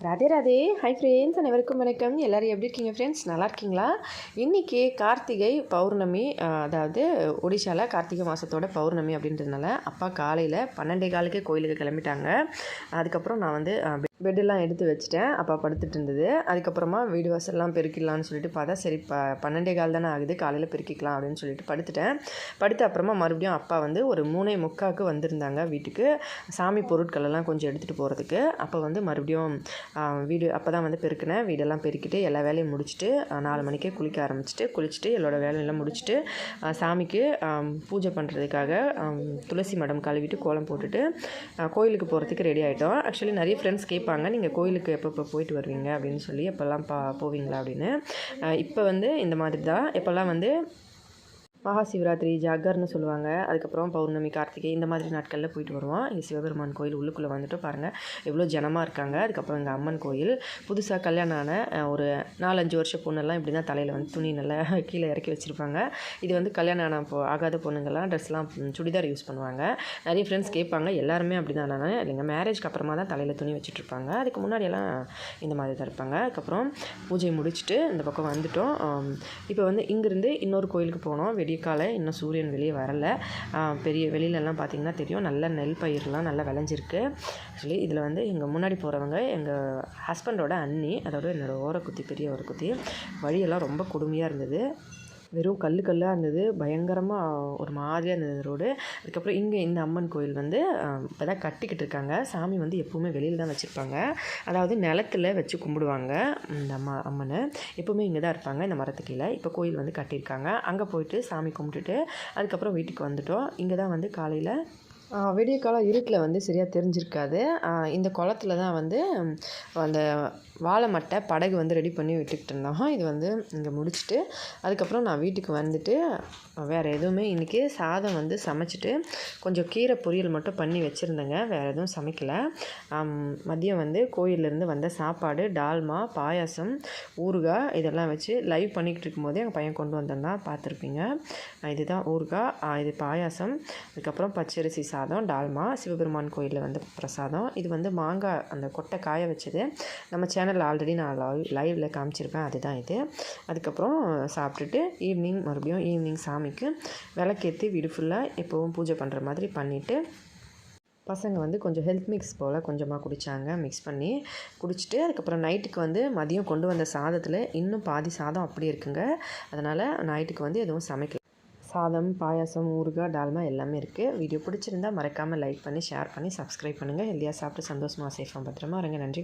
Radhe Radhe. Hi friends, அனைவருக்கும் வணக்கம். எல்லோரும் எப்படி இருக்கீங்க ஃப்ரெண்ட்ஸ்? நல்லா இருக்கீங்களா? இன்றைக்கி கார்த்திகை பௌர்ணமி, அதாவது ஒடிஷாவில் கார்த்திகை மாதத்தோட பௌர்ணமி அப்படின்றதுனால அப்பா காலையில் 12:15 கோயிலுக்கு கிளம்பிட்டாங்க. அதுக்கப்புறம் நான் வந்து பெட்டெல்லாம் எடுத்து வச்சுட்டேன். அப்பா படுத்துட்டு இருந்தது. அதுக்கப்புறமா வீடு வாசல்லாம் பெருக்கிடலான்னு சொல்லிட்டு பார்த்தா, சரி 12:15 தானே ஆகுது, காலையில் பெருக்கிக்கலாம் அப்படின்னு சொல்லிட்டு படுத்துட்டேன். படுத்த அப்புறமா மறுபடியும் அப்பா வந்து ஒரு 3:45 வந்திருந்தாங்க வீட்டுக்கு, சாமி பொருட்களெல்லாம் கொஞ்சம் எடுத்துகிட்டு போகிறதுக்கு. அப்போ வந்து மறுபடியும் வீடு அப்போ தான் வந்து பெருக்கினேன். வீடெல்லாம் பெருக்கிட்டு எல்லா வேலையும் முடிச்சுட்டு 4 மணிக்கே குளிக்க ஆரம்பிச்சிட்டு, குளிச்சுட்டு என்னோடய வேலையெல்லாம் முடிச்சுட்டு சாமிக்கு பூஜை பண்ணுறதுக்காக துளசி மடம் கழுவிட்டு கோலம் போட்டுட்டு கோயிலுக்கு போகிறதுக்கு ரெடி ஆகிட்டோம். ஆக்சுவலி நிறைய ஃப்ரெண்ட்ஸ் கேட்பாங்க, நீங்கள் கோயிலுக்கு எப்போ போயிட்டு வருவீங்க அப்படின்னு சொல்லி, எப்போல்லாம் போவீங்களா அப்படின்னு. இப்போ வந்து இந்த மாதிரி தான், எப்போல்லாம் வந்து மகா சிவராத்திரி, ஜாகர்னு சொல்லுவாங்க, அதுக்கப்புறம் பௌர்ணமி, கார்த்திகை இந்த மாதிரி நாட்களில் போயிட்டு வருவோம். இங்கே சிவபெருமான் கோயில் உள்ளுக்குள்ளே வந்துட்டு பாருங்கள் எவ்வளோ ஜனமாக இருக்காங்க. அதுக்கப்புறம் இங்கே அம்மன் கோயில், புதுசாக கல்யாணம் ஆன ஒரு 4-5 வருஷ பொண்ணெல்லாம் இப்படி தான் தலையில் வந்து துணி நல்லா கீழே இறக்கி வச்சுருப்பாங்க. இது வந்து கல்யாணம் ஆகாத பொண்ணுங்கள்லாம் ட்ரெஸ்லாம் சுடிதார் யூஸ் பண்ணுவாங்க. நிறைய ஃப்ரெண்ட்ஸ் கேட்பாங்க, எல்லாருமே அப்படி தான். நான் இல்லைங்க, மேரேஜ்க்கு அப்புறமா தான் தலையில் துணி வச்சுட்ருப்பாங்க, அதுக்கு முன்னாடியெல்லாம் இந்த மாதிரி தான் இருப்பாங்க. அதுக்கப்புறம் பூஜை முடிச்சுட்டு இந்த பக்கம் வந்துவிட்டோம். இப்போ வந்து இங்கேருந்து இன்னொரு கோயிலுக்கு போனோம். காலை இன்னும் சூரியன் வெளியே வரலை. பெரிய வெளியிலலாம் பார்த்திங்கன்னா தெரியும், நல்ல நெல் பயிரெலாம் நல்லா விளைஞ்சிருக்கு. ஆக்சுவலி இதில் வந்து எங்கள் முன்னாடி போகிறவங்க எங்கள் ஹஸ்பண்டோட அண்ணி, அதோட என்னோடய ஓரக்குத்தி, பெரிய ஓரக்குத்தி. வழியெல்லாம் ரொம்ப கொடுமையாக இருந்தது, வெறும் கல்லாக இருந்தது, பயங்கரமாக ஒரு மாதிரியாக இருந்தது ரோடு. அதுக்கப்புறம் இங்கே இந்த அம்மன் கோயில் வந்து இப்போ தான் கட்டிக்கிட்டு இருக்காங்க. சாமி வந்து எப்போவுமே வெளியில் தான் வச்சுருப்பாங்க, அதாவது நிலத்தில் வச்சு கும்பிடுவாங்க. இந்த அம்மனை எப்போவுமே இங்கே தான் இருப்பாங்க, இந்த மரத்துக்கு கீழே. இப்போ கோயில் வந்து கட்டியிருக்காங்க. அங்கே போயிட்டு சாமி கும்பிட்டுட்டு அதுக்கப்புறம் வீட்டுக்கு வந்துவிட்டோம். இங்கே தான் வந்து காலையில் விடிய காலம் இருட்டில் வந்து சரியாக தெரிஞ்சிருக்காது. இந்த குளத்துல தான் வந்து அந்த வாழை மட்டை படகு வந்து ரெடி பண்ணி விட்டுக்கிட்டு இருந்தோம். இது வந்து இங்கே முடிச்சுட்டு அதுக்கப்புறம் நான் வீட்டுக்கு வந்துட்டு வேறு எதுவுமே இன்றைக்கி சாதம் வந்து சமைச்சிட்டு கொஞ்சம் கீரை பொரியல் மட்டும் பண்ணி வச்சுருந்தேங்க, வேறு எதுவும் சமைக்கலை. மதியம் வந்து கோயிலேருந்து வந்த சாப்பாடு, டால்மா, பாயாசம், ஊறுகாய் இதெல்லாம் வச்சு லைவ் பண்ணிக்கிட்டு இருக்கும்போதே எங்கள் பையன் கொண்டு வந்திருந்தான், பார்த்துருப்பீங்க. இதுதான் ஊறுகாய், இது பாயாசம், அதுக்கப்புறம் பச்சரிசி சாதம், டால்மா, சிவபெருமான் கோயிலில் வந்து பிரசாதம். இது வந்து மாங்காய் அந்த கொட்டை காய வச்சது, நம்ம சேனலில் ஆல்ரெடி நான் லைவில் காமிச்சிருப்பேன், அதுதான் இது. அதுக்கப்புறம் சாப்பிட்டுட்டு மறுபடியும் ஈவினிங் சாமிக்கு விளக்கேற்றி வீடு ஃபுல்லாக எப்போவும் பூஜை பண்ணுற மாதிரி பண்ணிவிட்டு, பசங்க வந்து கொஞ்சம் ஹெல்த் மிக்ஸ் போல் கொஞ்சமாக குடித்தாங்க, மிக்ஸ் பண்ணி குடிச்சிட்டு அதுக்கப்புறம் நைட்டுக்கு வந்து மதியம் கொண்டு வந்த சாதத்தில் இன்னும் பாதி சாதம் அப்படி இருக்குங்க. அதனால் நைட்டுக்கு வந்து எதுவும் சமைக்கல. சாதம், பாயாசம், ஊறுகாய், டால்மா எல்லாமே இருக்குது. வீடியோ பிடிச்சிருந்தால் மறக்காமல் லைக் பண்ணி, ஷேர் பண்ணி, சப்ஸ்கிரைப் பண்ணுங்கள். ஹெல்த்தியாக சாப்பிட்டு சந்தோஷமாக சேஃபாக பத்திரமா இருங்க. நன்றி.